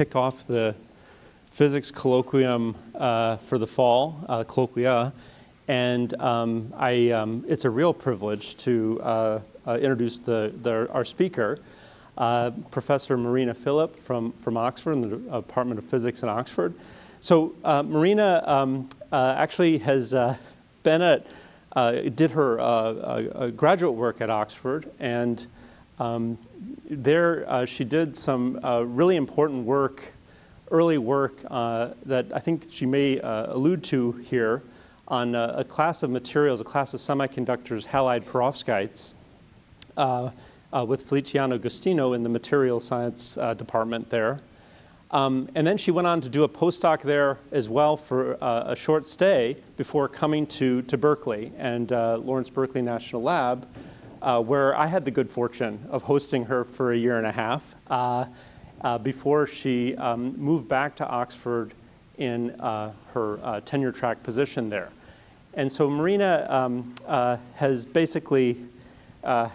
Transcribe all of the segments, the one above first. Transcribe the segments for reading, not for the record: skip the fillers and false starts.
Kick off the physics colloquium for the fall, colloquia, and it's a real privilege to introduce our speaker, Professor Marina Filip from Oxford in the Department of Physics in Oxford. So Marina actually has did her graduate work at Oxford, and there she did some really important work, early work that I think she may allude to here on a class of materials, a class of semiconductors, halide perovskites, with Feliciano Agostino in the material science department there. And then she went on to do a postdoc there as well for a short stay before coming to Berkeley and Lawrence Berkeley National Lab, where I had the good fortune of hosting her for a year and a half before she moved back to Oxford in her tenure track position there. And so Marina has basically gotten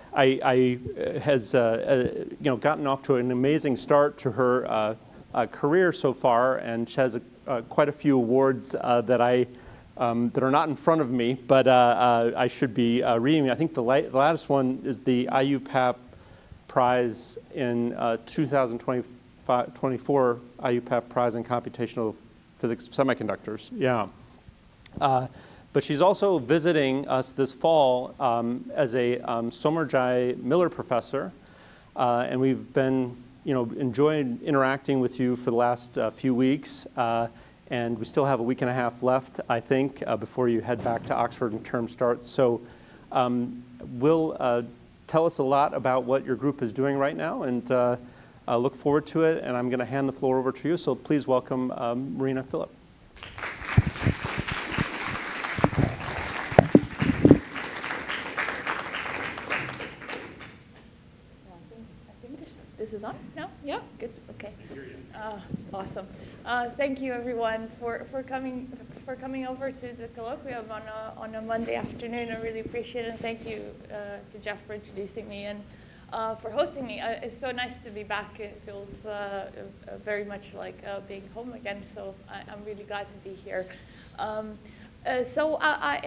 off to an amazing start to her career so far, and she has quite a few awards that are not in front of me, but I should be reading. I think the latest one is the IUPAP Prize in 2024 IUPAP Prize in Computational Physics Semiconductors. Yeah. But she's also visiting us this fall as a Sommerjai Miller professor, and we've been enjoying interacting with you for the last few weeks. And we still have a week and a half left, I think, before you head back to Oxford and term starts. So will tell us a lot about what your group is doing right now, and I look forward to it. And I'm going to hand the floor over to you. So please welcome Marina Filip. This is on now? Yeah, good. Okay. Awesome. Thank you, everyone, for coming over to the colloquium on a Monday afternoon. I really appreciate it, and thank you to Jeff for introducing me and for hosting me. It's so nice to be back. It feels very much like being home again. So I'm really glad to be here. So I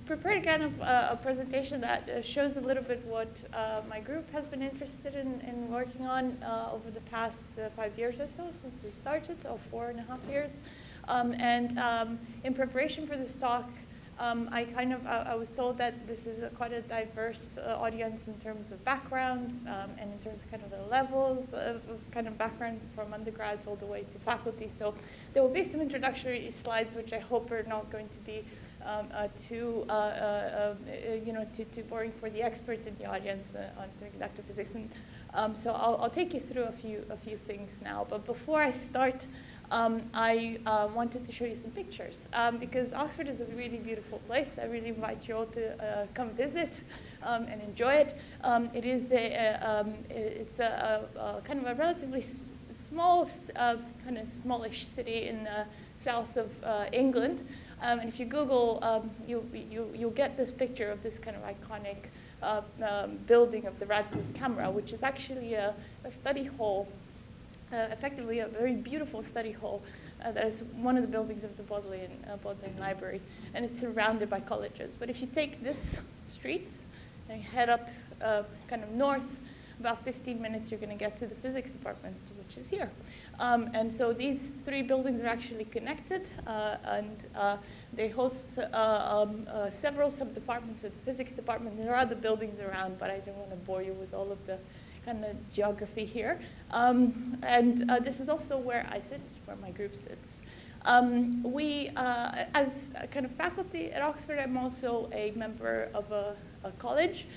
prepared again a presentation that shows a little bit what my group has been interested in working on over the past 5 years or so since we started, so 4.5 years. In preparation for this talk, I was told that this is quite a diverse audience in terms of backgrounds and in terms of kind of the levels of kind of background from undergrads all the way to faculty. So there will be some introductory slides, which I hope are not going to be too boring for the experts in the audience on semiconductor physics. And so I'll take you through a few things now. But before I start, I wanted to show you some pictures because Oxford is a really beautiful place. I really invite you all to come visit and enjoy it. It's a kind of a relatively small, kind of smallish city in the south of England. And if you Google, you'll get this picture of this kind of iconic building of the Radcliffe Camera, which is actually a study hall. Effectively a very beautiful study hall that is one of the buildings of the Bodleian Library, and it's surrounded by colleges. But if you take this street and you head up kind of north, about 15 minutes, you're going to get to the physics department, which is here. And so these three buildings are actually connected, and they host several sub-departments of the physics department. There are other buildings around, but I don't want to bore you with all of the kind of geography here. This is also where I sit, where my group sits. As a kind of faculty at Oxford, I'm also a member of a college.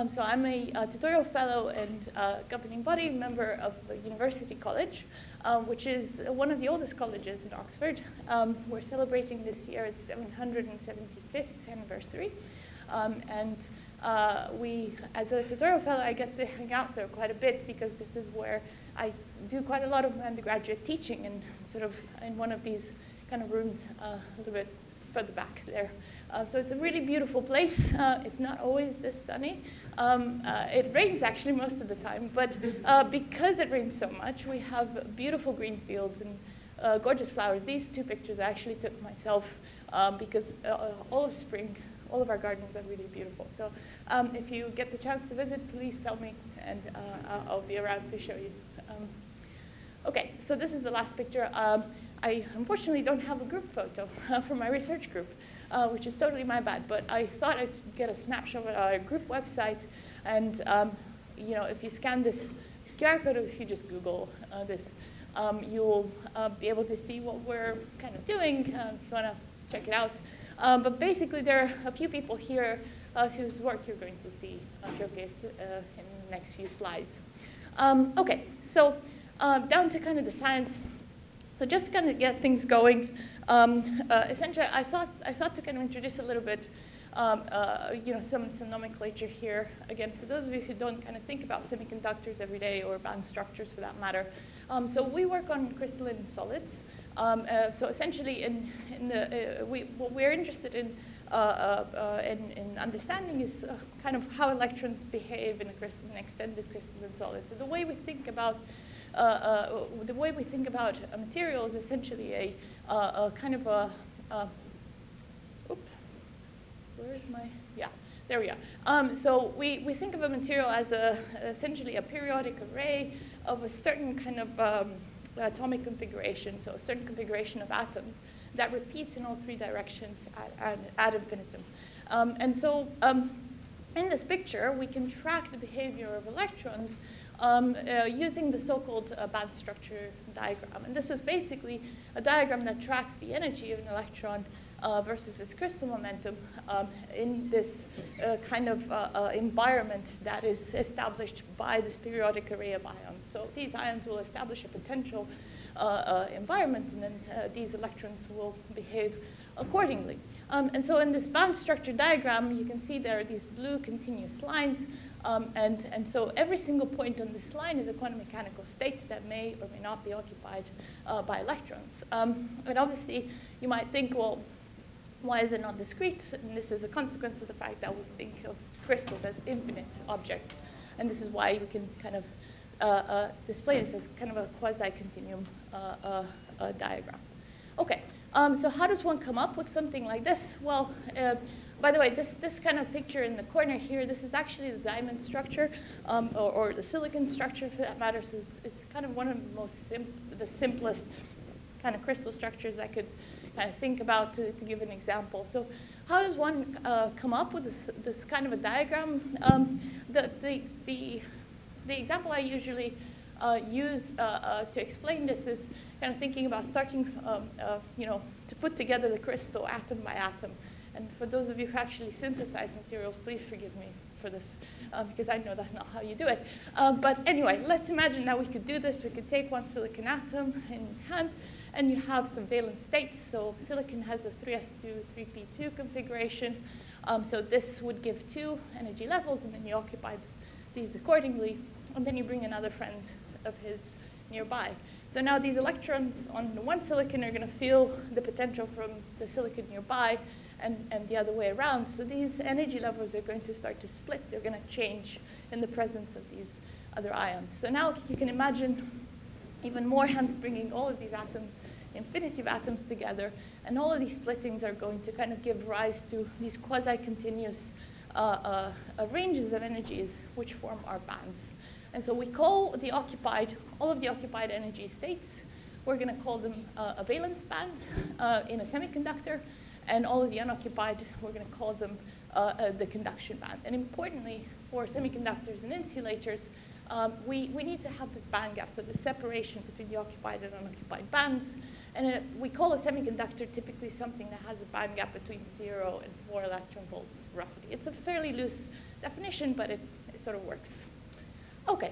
So I'm a tutorial fellow and governing body member of the University College, which is one of the oldest colleges in Oxford. We're celebrating this year its 775th anniversary. As a tutorial fellow, I get to hang out there quite a bit because this is where I do quite a lot of my undergraduate teaching, and sort of in one of these kind of rooms a little bit further back there. So it's a really beautiful place. It's not always this sunny. It rains actually most of the time, but because it rains so much, we have beautiful green fields and gorgeous flowers. These two pictures I actually took myself because all of spring, all of our gardens are really beautiful. So if you get the chance to visit, please tell me, and I'll be around to show you. Okay, so this is the last picture. I unfortunately don't have a group photo for my research group, which is totally my bad, but I thought I'd get a snapshot of our group website, and if you scan this QR code, or if you just Google this, you'll be able to see what we're kind of doing if you want to check it out. But basically, there are a few people here whose work you're going to see showcased in the next few slides. Okay, so down to kind of the science. So just to kind of get things going, essentially, I thought to kind of introduce a little bit, some nomenclature here. Again, for those of you who don't kind of think about semiconductors every day, or band structures for that matter. So we work on crystalline solids. So essentially, what we're interested in understanding is kind of how electrons behave in an extended crystalline solid. So the way we think about a material is essentially a kind of a where is my, yeah, there we are. So we think of a material as essentially a periodic array of a certain kind of atomic configuration, so a certain configuration of atoms that repeats in all three directions ad infinitum. And so in this picture, we can track the behavior of electrons using the so-called band structure diagram. And this is basically a diagram that tracks the energy of an electron versus its crystal momentum in this kind of environment that is established by this periodic array of ions. So these ions will establish a potential environment, and then these electrons will behave accordingly. And so in this band structure diagram, you can see there are these blue continuous lines. And so every single point on this line is a quantum mechanical state that may or may not be occupied by electrons. And obviously, you might think, well, why is it not discrete? And this is a consequence of the fact that we think of crystals as infinite objects. And this is why we can kind of display this as kind of a quasi-continuum diagram. Okay, so how does one come up with something like this? Well, by the way, this kind of picture in the corner here, this is actually the diamond structure, or the silicon structure for that matter. So it's kind of one of the simplest kind of crystal structures I could kind of think about to give an example. So how does one come up with this kind of a diagram? The example I usually use to explain this is kind of thinking about starting, to put together the crystal atom by atom. And for those of you who actually synthesize materials, please forgive me for this, because I know that's not how you do it. But anyway, let's imagine that we could do this. We could take one silicon atom in hand, and you have some valence states. So silicon has a 3s2, 3p2 configuration. So this would give 2 energy levels, and then you occupy these accordingly. And then you bring another friend of his nearby. So now these electrons on the one silicon are going to feel the potential from the silicon nearby, and the other way around. So these energy levels are going to start to split. They're going to change in the presence of these other ions. So now you can imagine even more, hence bringing all of these atoms, infinity of atoms together, and all of these splittings are going to kind of give rise to these quasi-continuous ranges of energies which form our bands. And so we call all of the occupied energy states, we're going to call them a valence band in a semiconductor, and all of the unoccupied, we're going to call them the conduction band. And importantly, for semiconductors and insulators, we need to have this band gap, so the separation between the occupied and unoccupied bands. And we call a semiconductor typically something that has a band gap between 0 and 4 electron volts, roughly. It's a fairly loose definition, but it sort of works. Okay,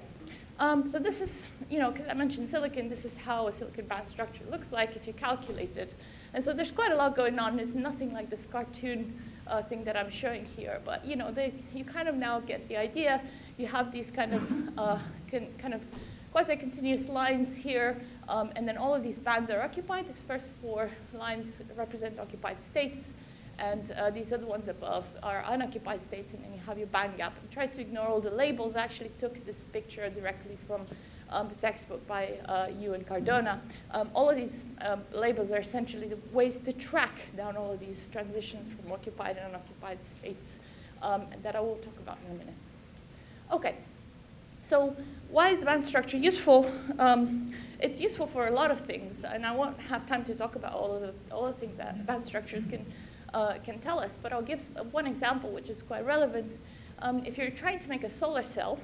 so this is, because I mentioned silicon, this is how a silicon band structure looks like if you calculate it. And so there's quite a lot going on. There's nothing like this cartoon thing that I'm showing here, but you kind of now get the idea. You have these kind of quasi-continuous lines here, and then all of these bands are occupied. These first 4 lines represent occupied states, and these are the ones above are unoccupied states, and then you have your band gap. I tried to ignore all the labels. I actually took this picture directly from the textbook by you and Cardona. All of these labels are essentially the ways to track down all of these transitions from occupied and unoccupied states that I will talk about in a minute. Okay, so why is the band structure useful? It's useful for a lot of things, and I won't have time to talk about all the things that band structures can tell us, but I'll give one example which is quite relevant. If you're trying to make a solar cell,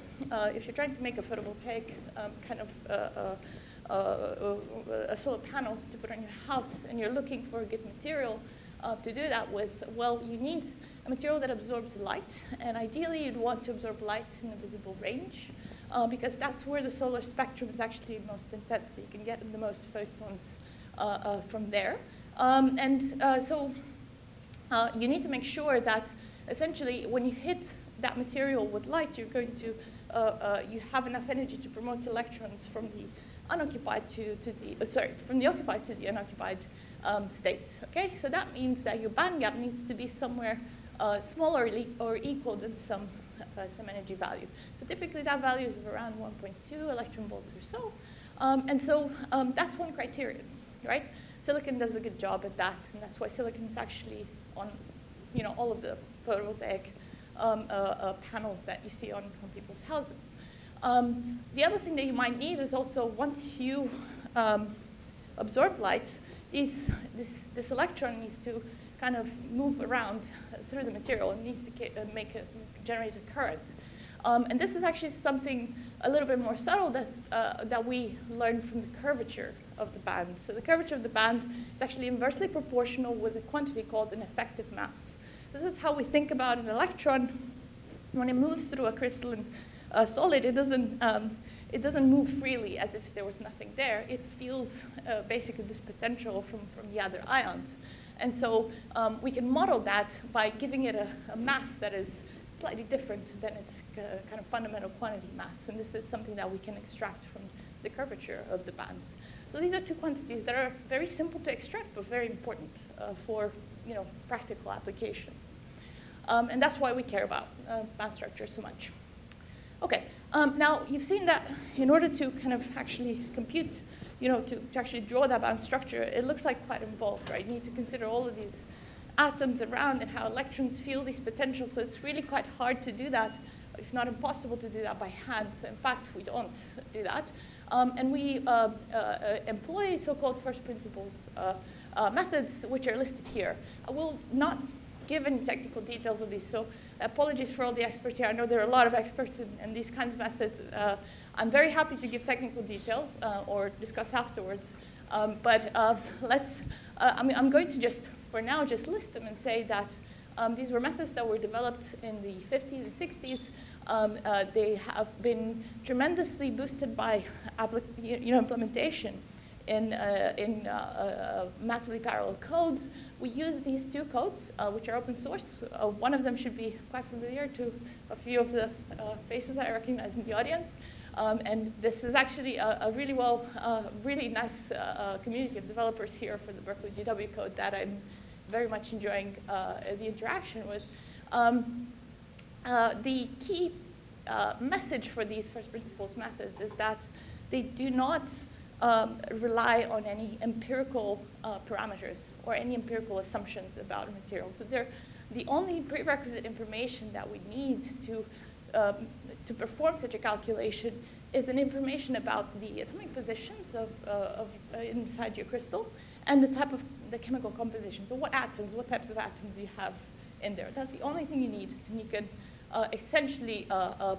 if you're trying to make a photovoltaic kind of a solar panel to put on your house, and you're looking for a good material to do that with, well, you need a material that absorbs light, and ideally you'd want to absorb light in a visible range, because that's where the solar spectrum is actually most intense, so you can get the most photons from there. So you need to make sure that essentially when you hit that material with light, you're going to, you have enough energy to promote electrons from the unoccupied from the occupied to the unoccupied states, okay? So that means that your band gap needs to be somewhere smaller or equal than some energy value. So typically that value is around 1.2 electron volts or so. And so that's one criterion, right? Silicon does a good job at that, and that's why silicon is actually on, all of the photovoltaic panels that you see on people's houses. The other thing that you might need is also, once you absorb light, this electron needs to kind of move around through the material and needs to generate a current. And this is actually something a little bit more subtle that we learned from the curvature of the band. So the curvature of the band is actually inversely proportional with a quantity called an effective mass. This is how we think about an electron. When it moves through a crystalline solid, it doesn't move freely as if there was nothing there. It feels basically this potential from the other ions. And so we can model that by giving it a mass that is slightly different than its kind of fundamental quantity mass. And this is something that we can extract from the curvature of the bands. So these are two quantities that are very simple to extract, but very important for practical applications. And that's why we care about band structure so much. Okay, now you've seen that in order to kind of actually compute, to actually draw that band structure, it looks like quite involved, right? You need to consider all of these atoms around and how electrons feel these potentials. So it's really quite hard to do that, if not impossible to do that by hand. So in fact, we don't do that. And we employ so-called first principles methods, which are listed here. I will not give any technical details of these, so apologies for all the experts here. I know there are a lot of experts in these kinds of methods. I'm very happy to give technical details or discuss afterwards. But I'm going to just, for now, just list them and say that these were methods that were developed in the 50s and 60s. They have been tremendously boosted by implementation in massively parallel codes. We use these two codes, which are open source. One of them should be quite familiar to a few of the faces I recognize in the audience. And this is actually a really nice community of developers here for the Berkeley GW code that I'm very much enjoying the interaction with. The key message for these first principles methods is that they do not rely on any empirical parameters or any empirical assumptions about a material. So they're the only prerequisite information that we need to perform such a calculation is an information about the atomic positions of inside your crystal and the type of the chemical composition. So what types of atoms you have in there. That's the only thing you need. And you can essentially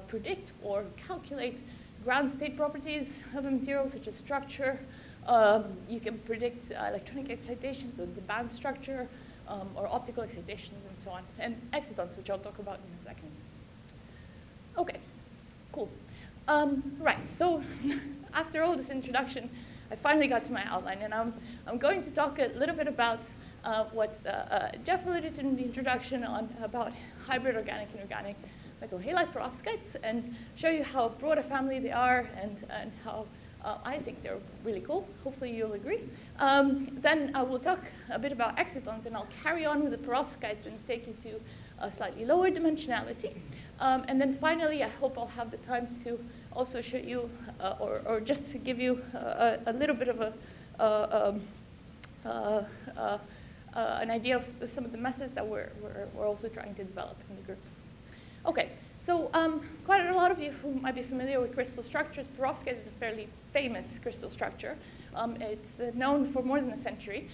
predict or calculate ground state properties of a material, such as structure. You can predict electronic excitation, so the band structure, or optical excitations, and so on. And excitons, which I'll talk about in a second. Okay, cool. Right, so after all this introduction, I finally got to my outline, and I'm going to talk a little bit about what Jeff alluded to in the introduction about hybrid organic and organic metal halide perovskites, and show you how broad a family they are and how I think they're really cool. Hopefully you'll agree. Then I will talk a bit about excitons, and I'll carry on with the perovskites and take you to a slightly lower dimensionality. And then finally, I hope I'll have the time to also show you, or just to give you a little bit of an idea of some of the methods that we're also trying to develop in the group. Okay, so quite a lot of you who might be familiar with crystal structures, perovskite is a fairly famous crystal structure. It's known for more than a century.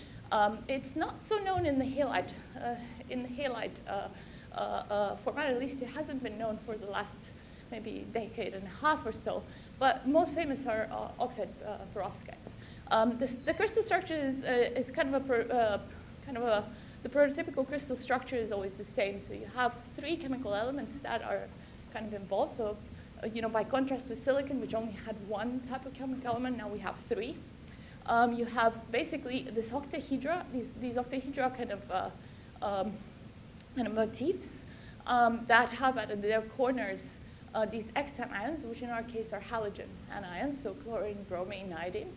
It's not so known in the halide, format. At least it hasn't been known for the last maybe decade and a half or so. But most famous are oxide perovskites. The crystal structure is kind of the prototypical crystal structure is always the same. So you have 3 chemical elements that are kind of involved. So, by contrast with silicon, which only had 1 type of chemical element, now we have 3. You have basically this octahedra. These octahedra kind of motifs that have at their corners these anions, which in our case are halogen anions, so chlorine, bromine, iodine.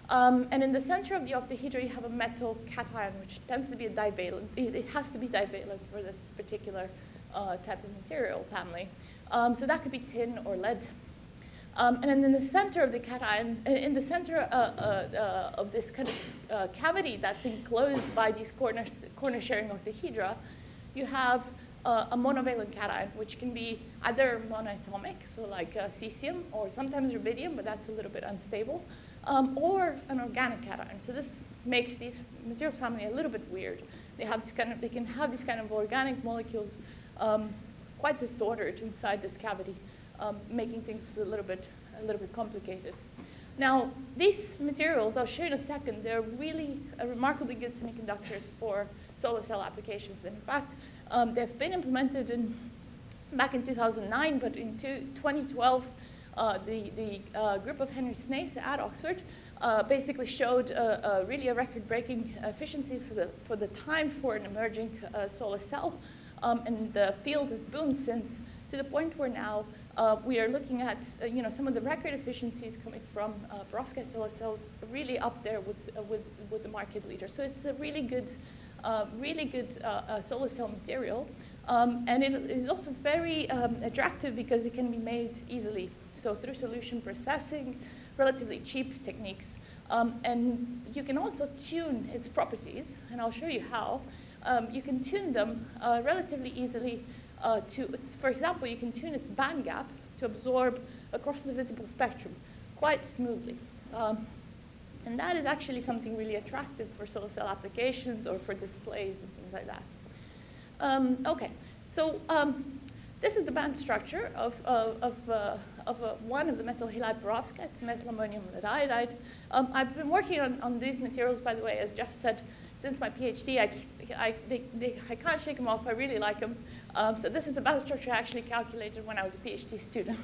And in the center of the octahedra, you have a metal cation, which tends to be a divalent. It has to be divalent for this particular type of material family. So that could be tin or lead. And then in the center of the cation, in the center of this kind of cavity that's enclosed by these corner-sharing octahedra, you have a monovalent cation, which can be either monoatomic, so like cesium, or sometimes rubidium, but that's a little bit unstable, or an organic cation. So this makes these materials family a little bit weird. They can have these kind of organic molecules quite disordered inside this cavity, making things a little bit complicated. Now, these materials, I'll show you in a second, they're really remarkably good semiconductors for solar cell applications. And in fact, they've been implemented back in 2009, but in 2012, the group of Henry Snaith at Oxford basically showed really a record-breaking efficiency for the time for an emerging solar cell. And the field has boomed since, to the point where now we are looking at some of the record efficiencies coming from perovskite solar cells really up there with the market leader. So it's a really good solar cell material. And it is also very attractive because it can be made easily. So through solution processing, relatively cheap techniques. And you can also tune its properties, and I'll show you how. You can tune them relatively easily for example, you can tune its band gap to absorb across the visible spectrum quite smoothly. And that is actually something really attractive for solar cell applications or for displays and things like that. Okay, so this is the band structure of one of the Metal-Halide perovskite, metal ammonium lead iodide. I've been working on these materials, by the way, as Jeff said, since my PhD. I can't shake them off. I really like them. So this is a band structure I actually calculated when I was a PhD student.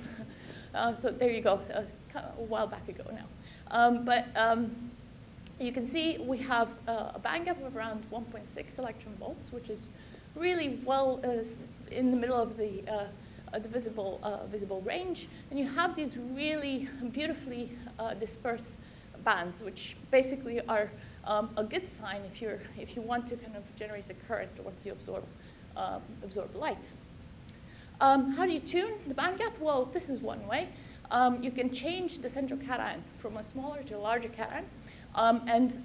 So there you go, a while back ago now. But you can see we have a band gap of around 1.6 electron volts, which is really well in the middle of the visible range. And you have these really beautifully dispersed bands, which basically are a good sign if you want to kind of generate a current once you absorb light. How do you tune the band gap? Well, this is one way. You can change the central cation from a smaller to a larger cation. And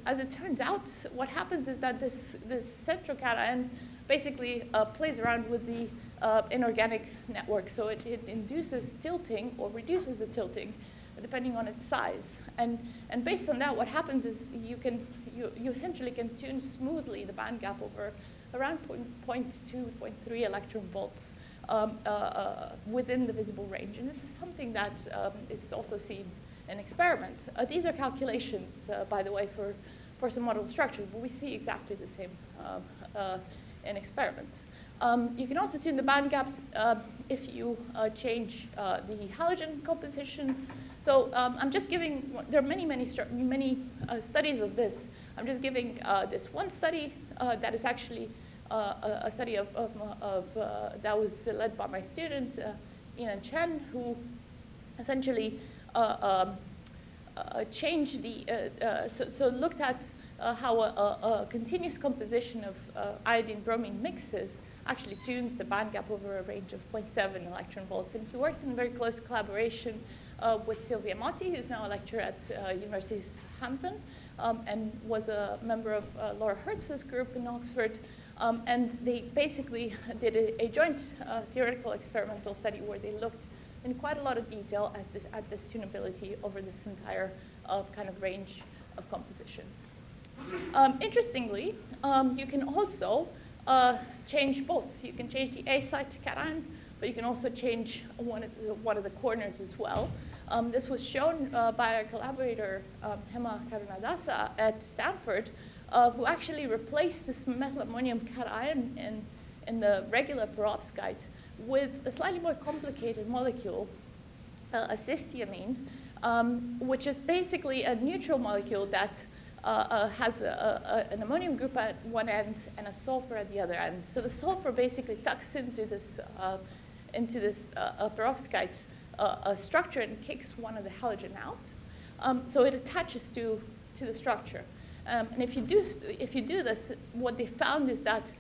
as it turns out, what happens is that this central cation basically plays around with the inorganic network. So it induces tilting or reduces the tilting depending on its size. And based on that, what happens is you essentially can tune smoothly the band gap over around 0.2, 0.3 electron volts within the visible range. And this is something that is also seen in experiment. These are calculations, by the way, for some model structures, but we see exactly the same in experiment. You can also tune the band gaps if you change the halogen composition. So I'm just giving, there are many studies of this. I'm just giving this one study that is actually a study that was led by my student, Ian Chen, who essentially changed so looked at how a continuous composition of iodine-bromine mixes actually tunes the band gap over a range of 0.7 electron volts. And he worked in very close collaboration with Silvia Motti, who's now a lecturer at University of Southampton, and was a member of Laura Hertz's group in Oxford. And they basically did a joint theoretical experimental study where they looked in quite a lot of detail at this tunability over this entire kind of range of compositions. Interestingly, you can also change both. You can change the A site to cation, but you can also change one of the corners as well. This was shown by our collaborator, Hema Karunadasa at Stanford, who actually replaced this methyl ammonium cation in the regular perovskite with a slightly more complicated molecule, a cysteamine, which is basically a neutral molecule that has an ammonium group at one end and a sulfur at the other end. So the sulfur basically tucks into this perovskite structure and kicks one of the halogen out. So it attaches to the structure. And if you do this, what they found is that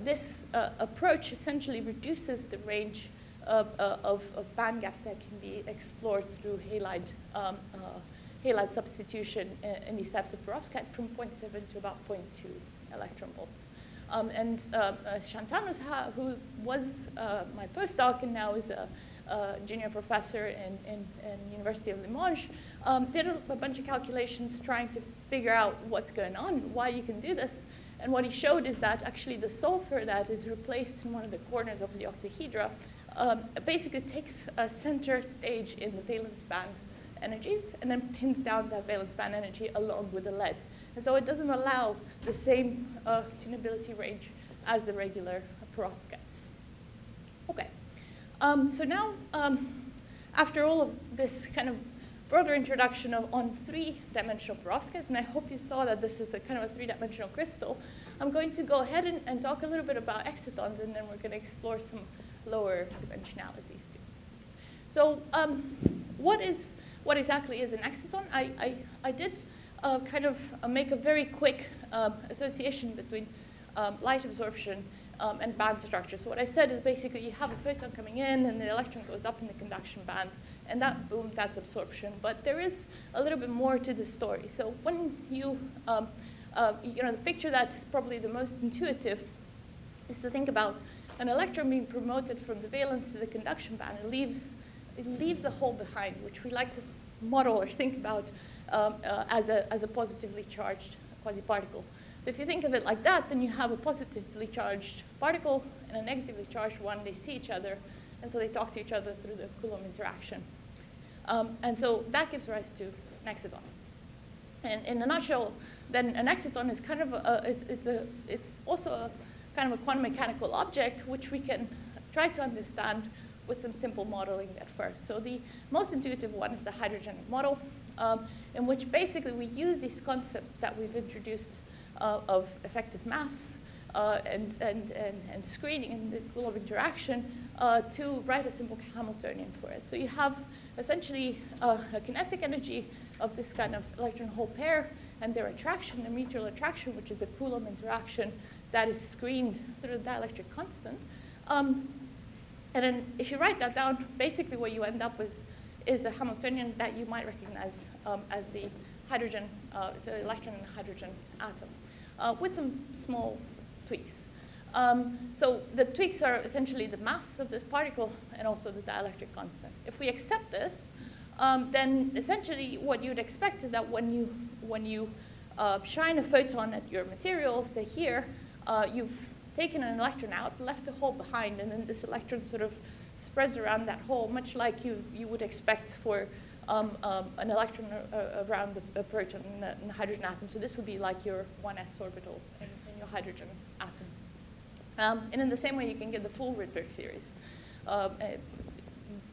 this approach essentially reduces the range of band gaps that can be explored through halide substitution in these types of perovskite from 0.7 to about 0.2 electron volts. And Shantanus, who was my postdoc and now is a junior professor in University of Limoges, did a bunch of calculations trying to figure out what's going on, why you can do this. And what he showed is that actually the sulfur that is replaced in one of the corners of the octahedra basically takes a center stage in the valence band energies and then pins down that valence band energy along with the lead. And so it doesn't allow the same tunability range as the regular perovskites. Okay, so now after all of this kind of broader introduction on three-dimensional perovskites, and I hope you saw that this is a kind of a three-dimensional crystal, I'm going to go ahead and talk a little bit about excitons, and then we're going to explore some lower dimensionalities too. So what exactly is an exciton? I did kind of make a very quick association between light absorption and band structure. So what I said is basically you have a photon coming in, and the electron goes up in the conduction band, and that, boom, that's absorption. But there is a little bit more to the story. So when you know, the picture that's probably the most intuitive is to think about an electron being promoted from the valence to the conduction band. It leaves a hole behind, which we like to model or think about as a positively charged quasiparticle. So if you think of it like that, then you have a positively charged particle and a negatively charged one. They see each other, and so they talk to each other through the Coulomb interaction. And so that gives rise to an exciton. And in a nutshell, then an exciton is kind of it's also a kind of a quantum mechanical object, which we can try to understand with some simple modeling at first. So the most intuitive one is the hydrogenic model, in which basically we use these concepts that we've introduced of effective mass and screening and the Coulomb interaction to write a simple Hamiltonian for it. So you have essentially a kinetic energy of this kind of electron-hole pair and their attraction, their mutual attraction, which is a Coulomb interaction that is screened through the dielectric constant. And then if you write that down, basically what you end up with is a Hamiltonian that you might recognize as the hydrogen, so electron and hydrogen atom, with some small tweaks. So the tweaks are essentially the mass of this particle and also the dielectric constant. If we accept this, then essentially what you'd expect is that when you shine a photon at your material, say here, you've taken an electron out, left a hole behind, and then this electron sort of spreads around that hole, much like you would expect for an electron around a proton in the hydrogen atom. So this would be like your 1s orbital in your hydrogen atom. And in the same way, you can get the full Rydberg series,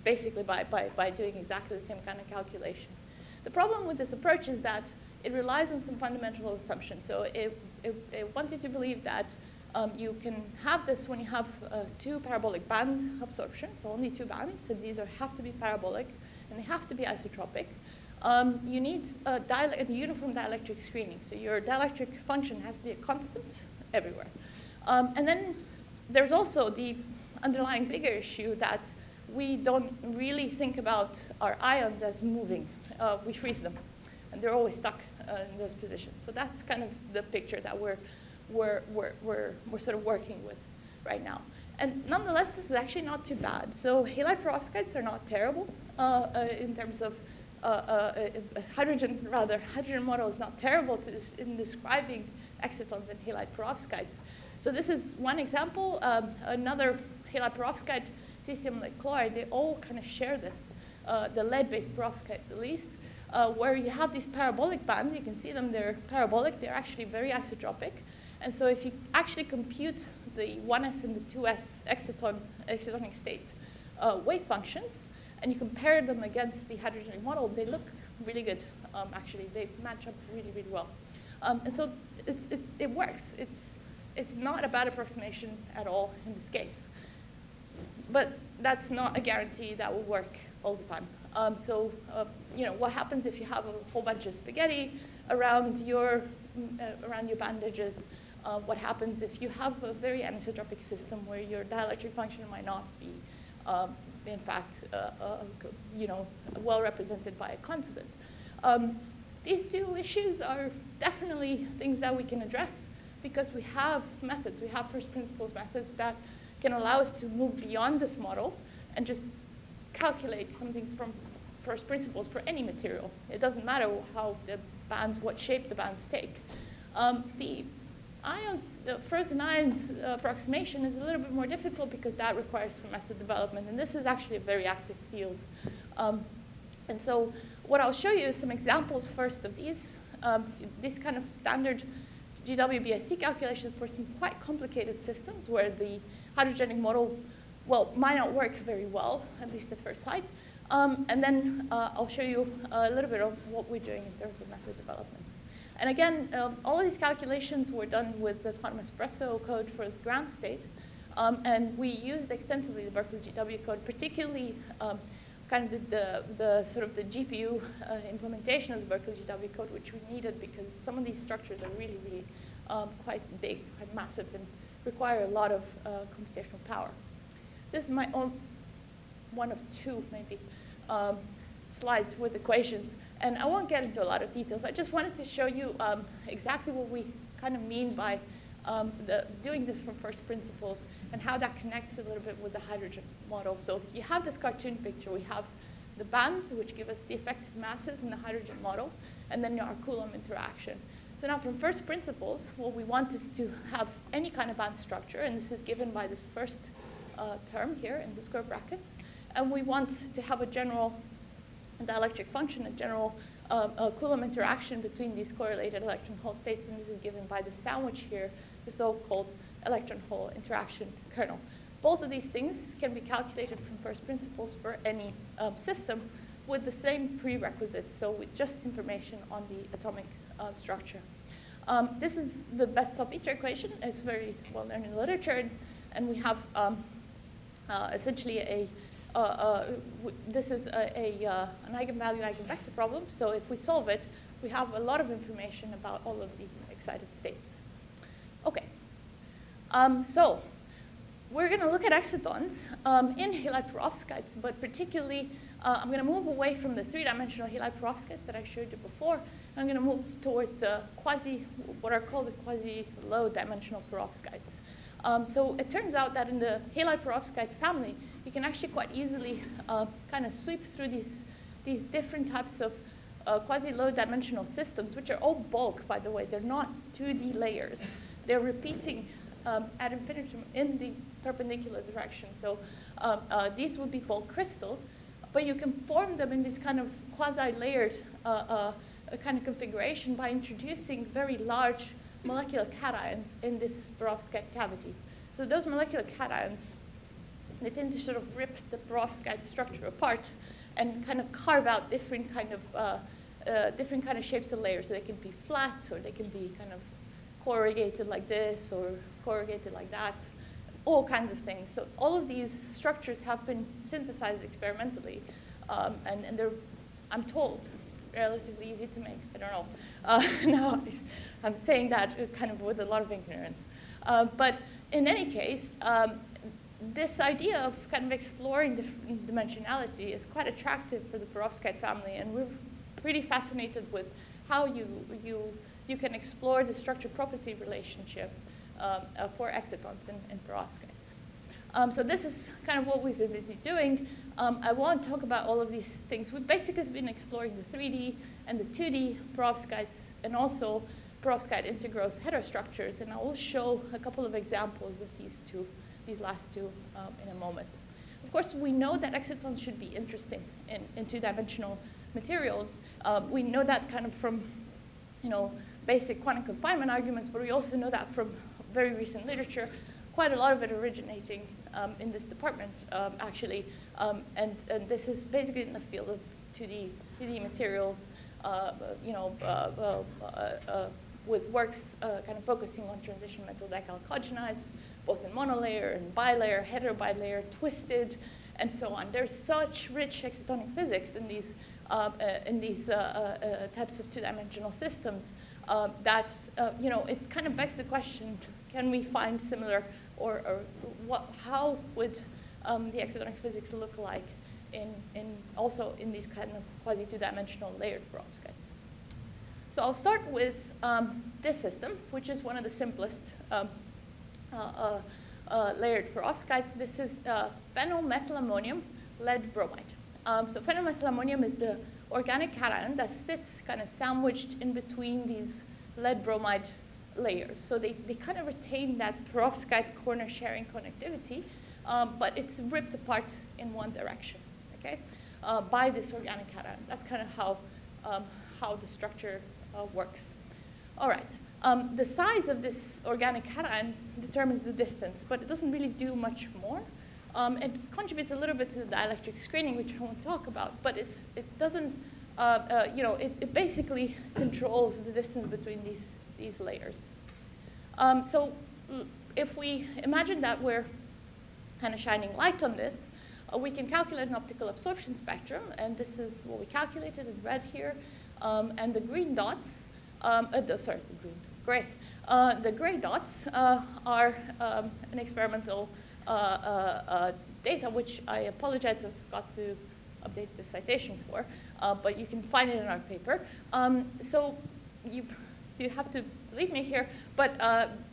basically by doing exactly the same kind of calculation. The problem with this approach is that it relies on some fundamental assumptions. So it wants you to believe that you can have this when you have two parabolic band absorption, so only two bands, and these have to be parabolic, and they have to be isotropic. you need a uniform dielectric screening. So your dielectric function has to be a constant everywhere. And then there's also the underlying bigger issue that we don't really think about our ions as moving. We freeze them, and they're always stuck in those positions. So that's kind of the picture that we're sort of working with right now. And nonetheless, this is actually not too bad. So halide perovskites are not terrible in terms of hydrogen model is not terrible in describing excitons and halide perovskites. So this is one example. Another halide perovskite, cesium lead chloride, they all kind of share this, the lead-based perovskites at least, where you have these parabolic bands. You can see them, they're parabolic. They're actually very isotropic. And so if you actually compute the 1s and the 2s excitonic state wave functions, and you compare them against the hydrogenic model, they look really good, actually. They match up really, really well. And so it works. It's not a bad approximation at all in this case. But that's not a guarantee that will work all the time. What happens if you have a whole bunch of spaghetti around your bandages? What happens if you have a very anisotropic system where your dielectric function might not be, in fact, well represented by a constant? These two issues are definitely things that we can address because we have methods. We have first principles methods that can allow us to move beyond this model and just calculate something from first principles for any material. It doesn't matter how the bands, what shape the bands take. The frozen ions approximation is a little bit more difficult because that requires some method development, and this is actually a very active field. And so what I'll show you is some examples first of these kind of standard GWBIC calculations for some quite complicated systems where the hydrogenic model, well, might not work very well, at least at first sight. And then I'll show you a little bit of what we're doing in terms of method development. And again, all of these calculations were done with the quantum espresso code for the ground state. And we used extensively the Berkeley GW code, particularly kind of the sort of the GPU implementation of the Berkeley GW code, which we needed because some of these structures are really, really quite big, quite massive, and require a lot of computational power. This is my own one of two, maybe, slides with equations. And I won't get into a lot of details. I just wanted to show you exactly what we kind of mean by doing this from first principles and how that connects a little bit with the hydrogen model. So you have this cartoon picture. We have the bands, which give us the effective masses in the hydrogen model, and then our Coulomb interaction. So now from first principles, what we want is to have any kind of band structure, and this is given by this first term here in the square brackets. And we want to have a general dielectric function, a general Coulomb interaction between these correlated electron hole states, and this is given by the sandwich here, the so-called electron hole interaction kernel. Both of these things can be calculated from first principles for any system with the same prerequisites, so with just information on the atomic structure. This is the Bethe-Salpeter equation. It's very well known in the literature, and we have essentially this is an eigenvalue eigenvector problem. So if we solve it, we have a lot of information about all of the excited states. OK. So we're going to look at excitons in halide perovskites, but particularly I'm going to move away from the three-dimensional halide perovskites that I showed you before. I'm going to move towards the what are called the quasi-low dimensional perovskites. So it turns out that in the halide perovskite family, you can actually quite easily kind of sweep through these different types of quasi-low dimensional systems, which are all bulk, by the way. They're not 2D layers. They're repeating ad infinitum in the perpendicular direction. So these would be bulk crystals, but you can form them in this kind of quasi-layered kind of configuration by introducing very large molecular cations in this perovskite cavity. So those molecular cations, they tend to sort of rip the perovskite structure apart and kind of carve out different kind of shapes of layers. So they can be flat, or they can be kind of corrugated like this, or corrugated like that, all kinds of things. So all of these structures have been synthesized experimentally, and they're, I'm told, relatively easy to make. I don't know. Now I'm saying that kind of with a lot of ignorance. But in any case, this idea of kind of exploring different dimensionality is quite attractive for the perovskite family, and we're pretty fascinated with how you can explore the structure-property relationship for excitons and perovskites. So this is kind of what we've been busy doing. I won't talk about all of these things. We've basically been exploring the 3D and the 2D perovskites, and also perovskite intergrowth heterostructures, and I will show a couple of examples of these last two in a moment. Of course, we know that excitons should be interesting in two-dimensional materials. We know that kind of from basic quantum confinement arguments, but we also know that from very recent literature, quite a lot of it originating in this department, actually. And this is basically in the field of 2D materials, with works kind of focusing on transition metal dichalcogenides, both in monolayer and bilayer, heterobilayer, twisted, and so on. There's such rich excitonic physics in these types of two-dimensional systems that it kind of begs the question: can we find similar, or how would the excitonic physics look like also in these kind of quasi-two-dimensional layered perovskites? So I'll start with this system, which is one of the simplest layered perovskites. This is phenylmethylammonium lead bromide. So phenylmethylammonium is the organic cation that sits kind of sandwiched in between these lead bromide layers. So they kind of retain that perovskite corner sharing connectivity, but it's ripped apart in one direction, okay, by this organic cation. That's kind of how the structure works. All right. The size of this organic cation determines the distance, but it doesn't really do much more. It contributes a little bit to the dielectric screening, which I won't talk about, but it doesn't, it basically controls the distance between these layers. So if we imagine that we're kind of shining light on this, we can calculate an optical absorption spectrum, and this is what we calculated in red here. And the green dots, gray. The gray dots are an experimental data, which I apologize I've got to update the citation for, but you can find it in our paper. So you have to believe me here, but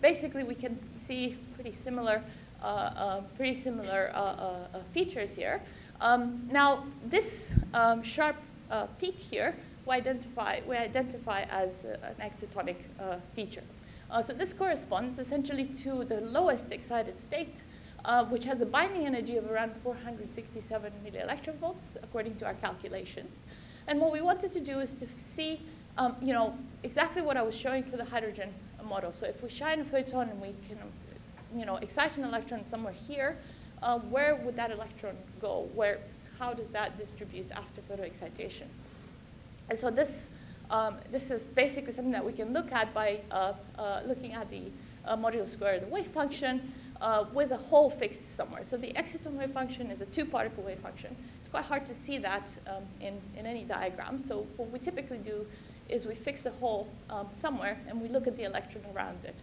basically we can see pretty similar features here. Now this sharp peak here we identify as an excitonic feature. So this corresponds essentially to the lowest excited state, which has a binding energy of around 467 millielectron volts, according to our calculations. And what we wanted to do is to see, exactly what I was showing for the hydrogen model. So if we shine a photon and we can, excite an electron somewhere here, where would that electron go? How does that distribute after photoexcitation? And so this is basically something that we can look at by looking at the modulus square of the wave function with a hole fixed somewhere. So the exciton wave function is a two-particle wave function. It's quite hard to see that in any diagram. So what we typically do is we fix the hole somewhere, and we look at the electron around it.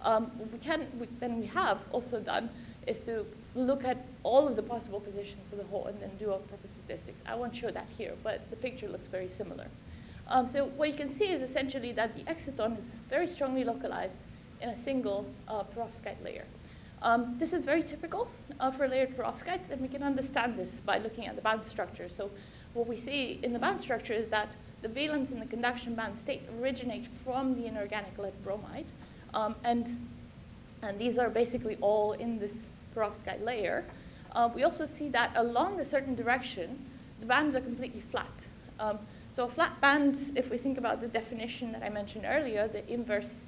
What we have also done is to look at all of the possible positions for the hole and then do a proper statistics. I won't show that here, but the picture looks very similar. So what you can see is essentially that the exciton is very strongly localized in a single perovskite layer. This is very typical for layered perovskites, and we can understand this by looking at the band structure. So what we see in the band structure is that the valence and the conduction band state originate from the inorganic lead bromide, and these are basically all in this perovskite layer. We also see that along a certain direction, the bands are completely flat. So a flat band, if we think about the definition that I mentioned earlier, the inverse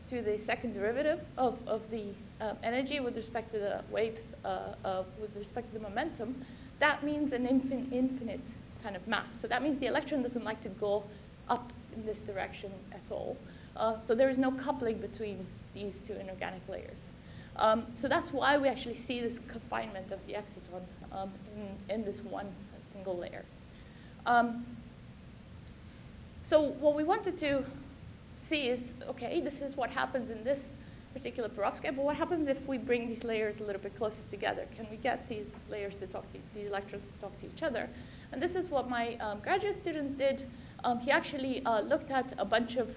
to the second derivative of the energy with respect to the wave, with respect to the momentum, that means an infinite kind of mass. So that means the electron doesn't like to go up in this direction at all. So there is no coupling between these two inorganic layers. So that's why we actually see this confinement of the exciton in this one single layer. So what we wanted to see is, okay, this is what happens in this particular perovskite, but what happens if we bring these layers a little bit closer together? Can we get these layers to talk to, these electrons to talk to each other? And this is what my graduate student did. He actually looked at a bunch of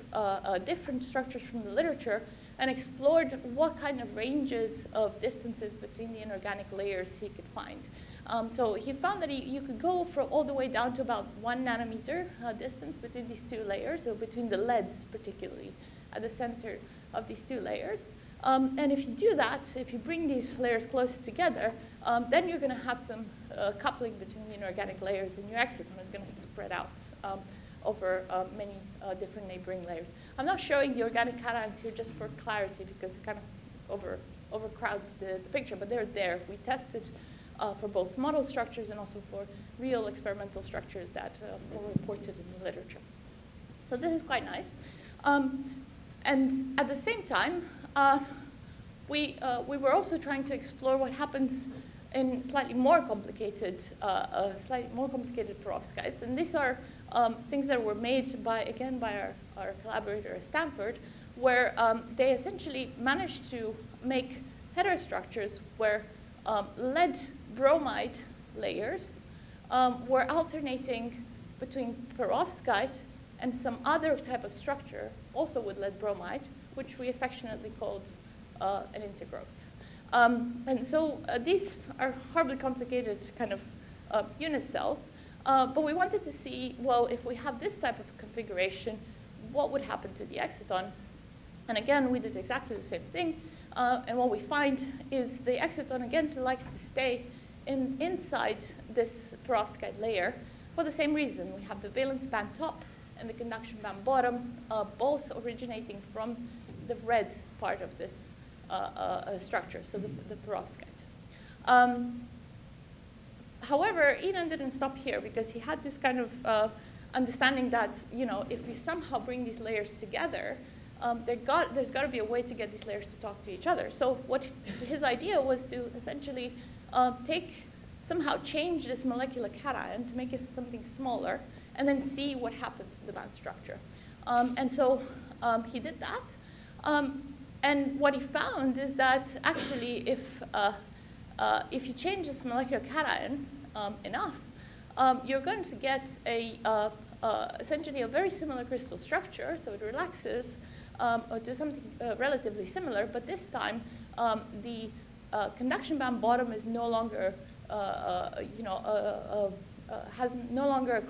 different structures from the literature and explored what kind of ranges of distances between the inorganic layers he could find. So he found that you could go all the way down to about 1 nanometer distance between these two layers, so between the leads particularly, at the center of these two layers. And if you do that, if you bring these layers closer together, then you're going to have some coupling between the inorganic layers, and your exciton is going to spread out over many different neighboring layers. I'm not showing the organic cations here just for clarity because it kind of overcrowds the picture, but they're there. We tested for both model structures and also for real experimental structures that were reported in the literature. So this is quite nice. And at the same time, we were also trying to explore what happens in slightly more complicated perovskites. And these are things that were made by our collaborator at Stanford, where they essentially managed to make heterostructures where lead bromide layers were alternating between perovskite and some other type of structure, also with lead bromide, which we affectionately called an intergrowth. And so these are horribly complicated kind of unit cells. But we wanted to see, well, if we have this type of configuration, what would happen to the exciton? And again, we did exactly the same thing. And what we find is the exciton, again, likes to stay inside this perovskite layer for the same reason. We have the valence band top and the conduction band bottom, both originating from the red part of this structure, so the perovskite. However, Ian didn't stop here because he had this kind of understanding that, if you somehow bring these layers together, there's got to be a way to get these layers to talk to each other. So what his idea was to essentially somehow change this molecular cation to make it something smaller, and then see what happens to the band structure. And so he did that. And what he found is that actually, if you change this molecular cation enough, you're going to get essentially a very similar crystal structure. So it relaxes to something relatively similar, but this time the conduction band bottom is no longer, has no longer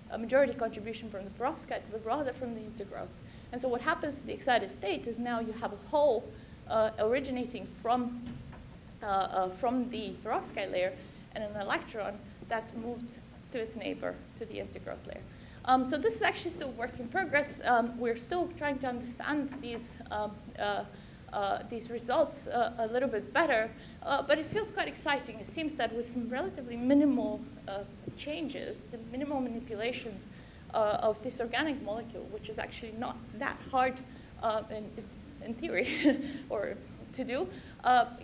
a majority contribution from the perovskite, but rather from the intergrowth. And so what happens to the excited state is now you have a hole originating from the perovskite layer and an electron that's moved to its neighbor, to the intergrowth layer. So this is actually still work in progress. We're still trying to understand these results a little bit better, but it feels quite exciting. It seems that with some relatively minimal changes, the minimal manipulations of this organic molecule, which is actually not that hard in theory or to do,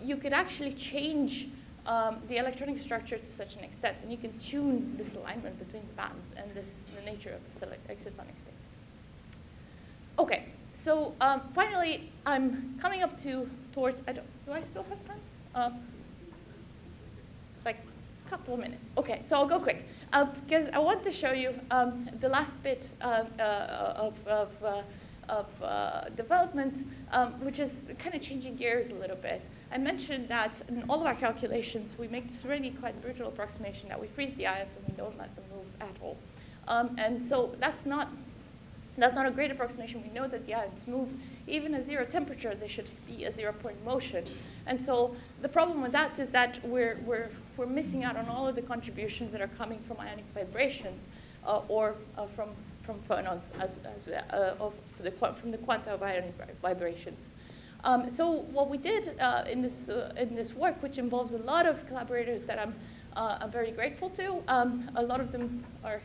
you could actually change the electronic structure to such an extent, and you can tune this alignment between the bands and the nature of the excitonic state. Okay, so finally, I'm coming up towards, do I still have time? Like a couple of minutes. Okay, so I'll go quick, because I want to show you the last bit of development, which is kind of changing gears a little bit. I mentioned that in all of our calculations, we make this really quite brutal approximation that we freeze the ions and we don't let them move at all. And so that's not a great approximation. We know that the ions move. Even at 0 temperature, they should be a 0-point motion. And so the problem with that is that we're missing out on all of the contributions that are coming from ionic vibrations or from phonons from the quanta of ionic vibrations. So what we did in this work, which involves a lot of collaborators that I'm very grateful to, a lot of them are,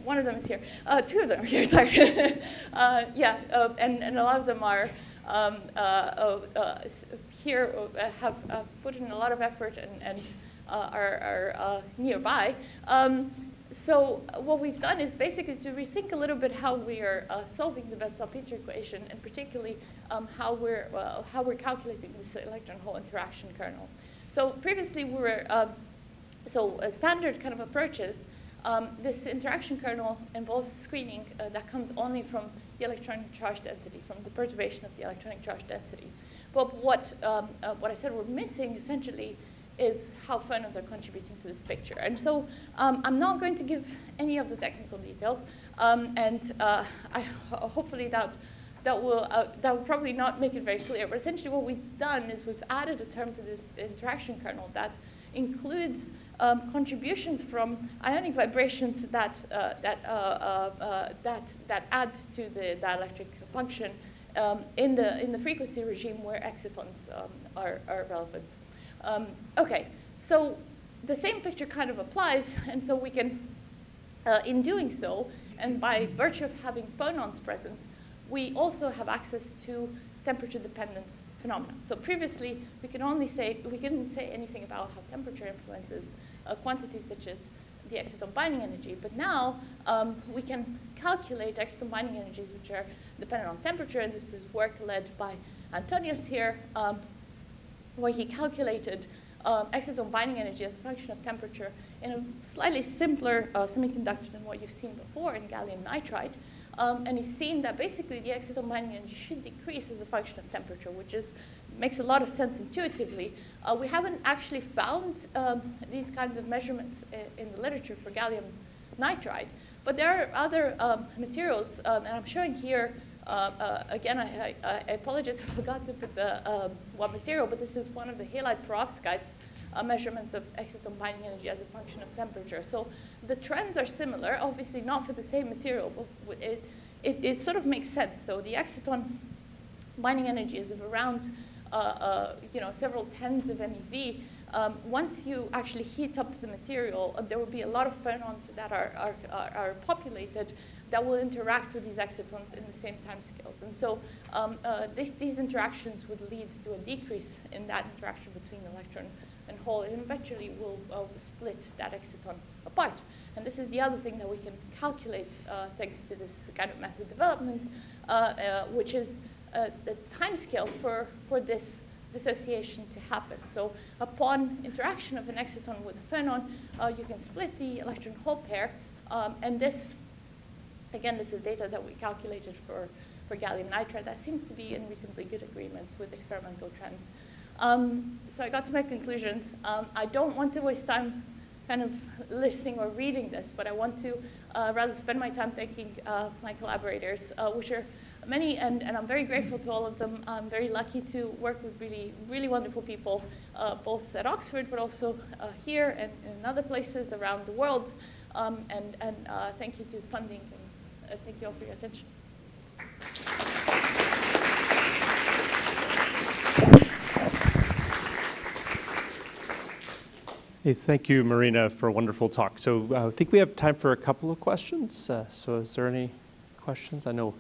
one of them is here. 2 of them are here, sorry. And a lot of them are here, have put in a lot of effort and are nearby. So what we've done is basically to rethink a little bit how we are solving the Bell-Salpeter equation, and particularly how we're calculating this electron-hole interaction kernel. So previously we were standard kind of approaches. This interaction kernel involves screening that comes only from the electronic charge density, from the perturbation of the electronic charge density. But what I said we're missing essentially is how phonons are contributing to this picture. And so I'm not going to give any of the technical details, hopefully that will probably not make it very clear. But essentially what we've done is we've added a term to this interaction kernel that includes contributions from ionic vibrations that add to the dielectric function in the frequency regime where excitons are relevant. Okay, so the same picture kind of applies, and so we can, in doing so, and by virtue of having phonons present, we also have access to temperature-dependent phenomena. So previously, we couldn't say anything about how temperature influences quantities such as the exciton binding energy, but now we can calculate exciton binding energies which are dependent on temperature, and this is work led by Antonius here, where he calculated exciton binding energy as a function of temperature in a slightly simpler semiconductor than what you've seen before in gallium nitride. And he's seen that basically the exciton binding energy should decrease as a function of temperature, which makes a lot of sense intuitively. We haven't actually found these kinds of measurements in the literature for gallium nitride, but there are other materials, and I'm showing here. Again, I apologize, I forgot to put the what material, but this is one of the halide perovskites measurements of exciton binding energy as a function of temperature. So the trends are similar, obviously not for the same material, but it sort of makes sense. So the exciton binding energy is of around several tens of MeV. Once you actually heat up the material, there will be a lot of phonons that are populated that will interact with these excitons in the same time scales. And so these interactions would lead to a decrease in that interaction between electron and hole, and eventually will split that exciton apart. And this is the other thing that we can calculate thanks to this kind of method development, which is the time scale for this dissociation to happen. So upon interaction of an exciton with a phonon, you can split the electron-hole pair, and this, again, this is data that we calculated for gallium nitride. That seems to be in reasonably good agreement with experimental trends. So I got to my conclusions. I don't want to waste time kind of listening or reading this, but I want to rather spend my time thanking my collaborators, which are many, and I'm very grateful to all of them. I'm very lucky to work with really, really wonderful people, both at Oxford, but also here and in other places around the world. And thank you to funding, and thank you all for your attention. Hey, thank you, Marina, for a wonderful talk. So I think we have time for a couple of questions. So is there any questions? I know.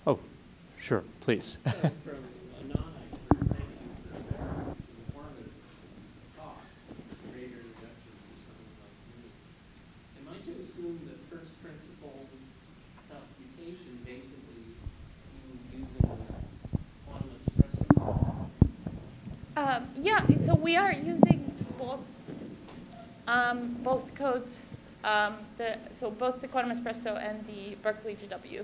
Oh, sure, please. So from a non-expert, thank you for a very informative talk. It's a great introduction for someone like me. Am I to assume that first principles computation basically using this quantum expressive? Yeah, so we are using both codes, so both the Quantum Espresso and the Berkeley GW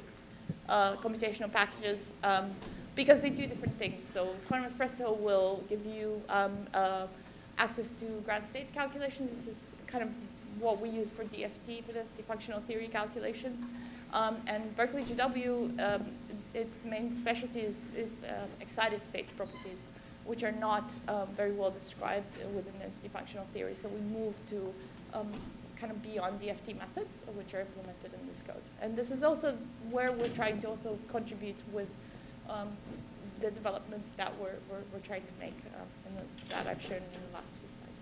computational packages, because they do different things. So Quantum Espresso will give you access to ground state calculations. This is kind of what we use for DFT, for density functional theory calculations. And Berkeley GW, its main specialty is excited state properties, which are not very well described within density functional theory. So we move to kind of beyond DFT methods, which are implemented in this code. And this is also where we're trying to also contribute with the developments that we're trying to make that I've shown in the last few slides.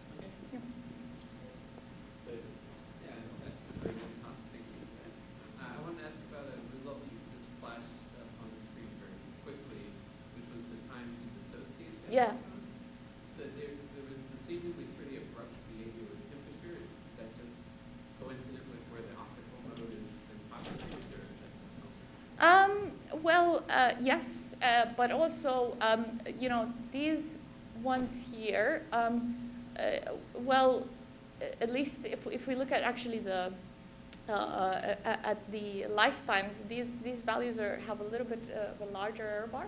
Yeah. I want to ask about a result you just flashed up on the screen very quickly, which was the time to dissociate. Yeah. So there was a seemingly pretty abrupt behavior with Well, yes, but also, these ones here, well, at least if we look at actually at the lifetimes, these values have a little bit of a larger error bar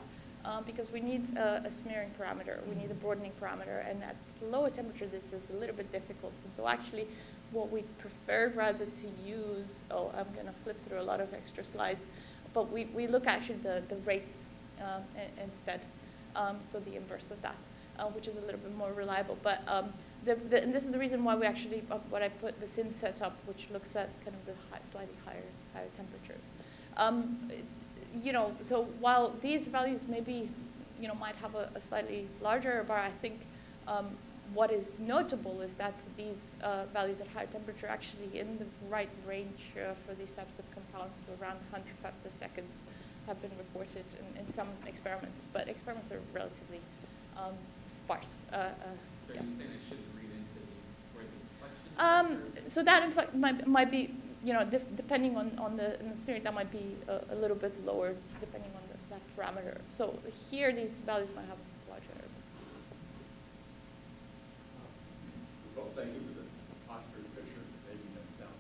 because we need a smearing parameter, we need a broadening parameter, and at lower temperature this is a little bit difficult. And so actually what we preferred rather to use, I'm going to flip through a lot of extra slides, but we look actually the rates instead, so the inverse of that, which is a little bit more reliable. But and this is the reason why we actually, what I put the SIN setup, which looks at kind of the slightly higher temperatures. So while these values maybe, might have a slightly larger error bar, I think what is notable is that these values at higher temperature are actually in the right range for these types of compounds, so around 100 femtoseconds have been reported in some experiments, but experiments are relatively sparse. So are Yeah. you saying I shouldn't read into where the inflection? So that might be, depending on the smear, that might be a little bit lower depending on that parameter. So here, these values might have a larger error. Well, thank you for the Oxford picture of making us down.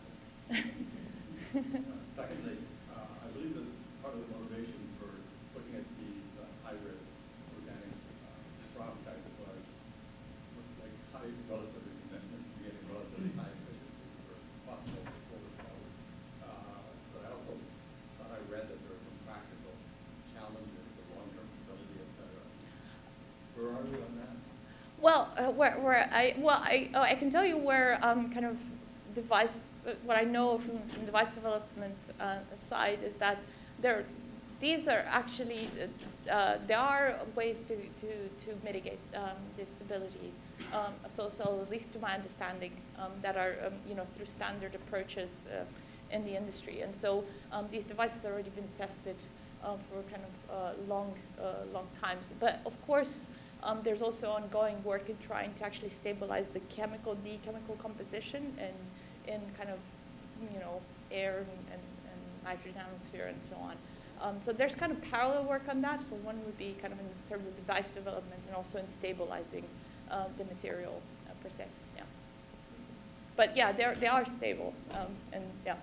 Secondly, I believe that part of the motivation for looking at these hybrid organic perovskites was like high relativity, you mentioned this at the beginning, relatively high efficiency for possible solar cells. But I also thought I read that there were some practical challenges to long-term stability, et cetera. Where are we on that? Well, I can tell you where kind of what I know from device development side is that these are actually there are ways to mitigate the stability. So at least to my understanding, that are through standard approaches in the industry, and so these devices have already been tested for kind of long times. But of course, there's also ongoing work in trying to actually stabilize the chemical composition in kind of air and nitrogen atmosphere and so on. So there's kind of parallel work on that. So one would be kind of in terms of device development and also in stabilizing the material per se. Yeah. But yeah, they are stable, and yeah.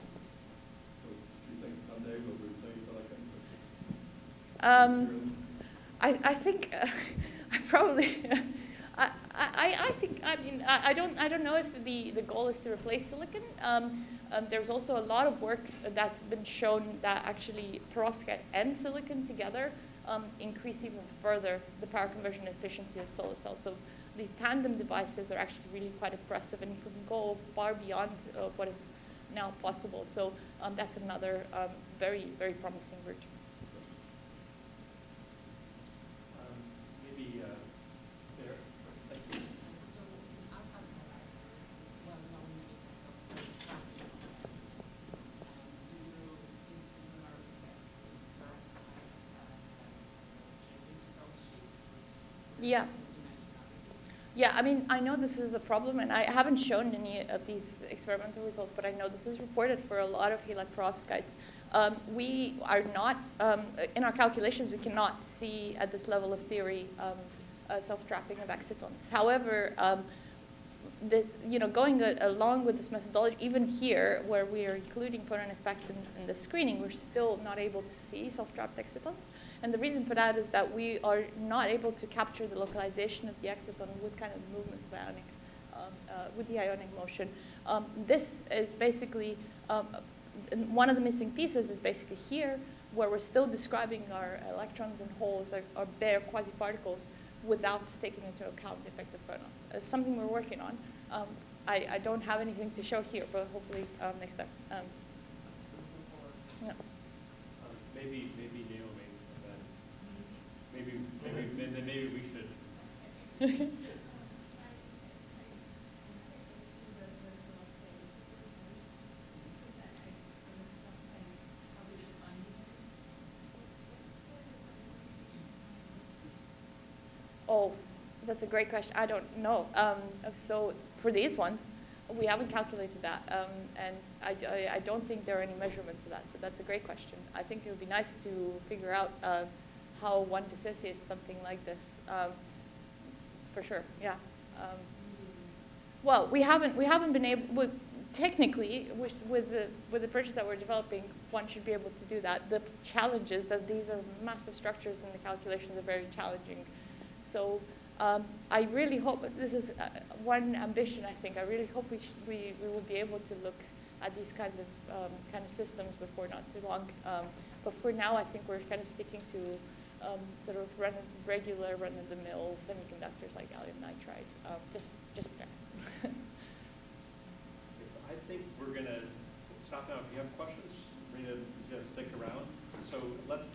So do you think someday we'll replace silicon? I think I probably. I think, I don't know if the goal is to replace silicon. There's also a lot of work that's been shown that actually perovskite and silicon together increase even further the power conversion efficiency of solar cells. So these tandem devices are actually really quite impressive, and you can go far beyond what is now possible. So that's another very, very promising route. Maybe there. Thank you. So alkaline is well-known effect of self-trapping of acid. Do you see similar effects with perovskites as changing stone shape? Yeah. Yeah, I know this is a problem, and I haven't shown any of these experimental results, but I know this is reported for a lot of halide perovskites. We are not, in our calculations, we cannot see at this level of theory self-trapping of excitons. However, this, going along with this methodology, even here, where we are including photon effects in the screening, we're still not able to see self-trapped excitons. And the reason for that is that we are not able to capture the localization of the exciton with kind of movement of ionic, with the ionic motion. This is basically, one of the missing pieces is basically here, where we're still describing our electrons and holes, our bare quasiparticles, without taking into account the effect of photons. It's something we're working on. I don't have anything to show here, but hopefully next time. Yeah. Maybe Naomi, then maybe we should. Oh, that's a great question. I don't know. So for these ones, We haven't calculated that, and I don't think there are any measurements of that, so that's a great question. I think it would be nice to figure out how one dissociates something like this, for sure, yeah. Well, we haven't been able, technically, with the approaches that we're developing, one should be able to do that. The challenge is that these are massive structures and the calculations are very challenging. So I really hope, this is one ambition, I think. I really hope we will be able to look at these kinds of systems before not too long. But for now, I think we're kind of sticking to sort of regular run-of-the-mill semiconductors like gallium nitride. Just I think we're going to stop now. If you have questions, Marina is going to stick around. So let's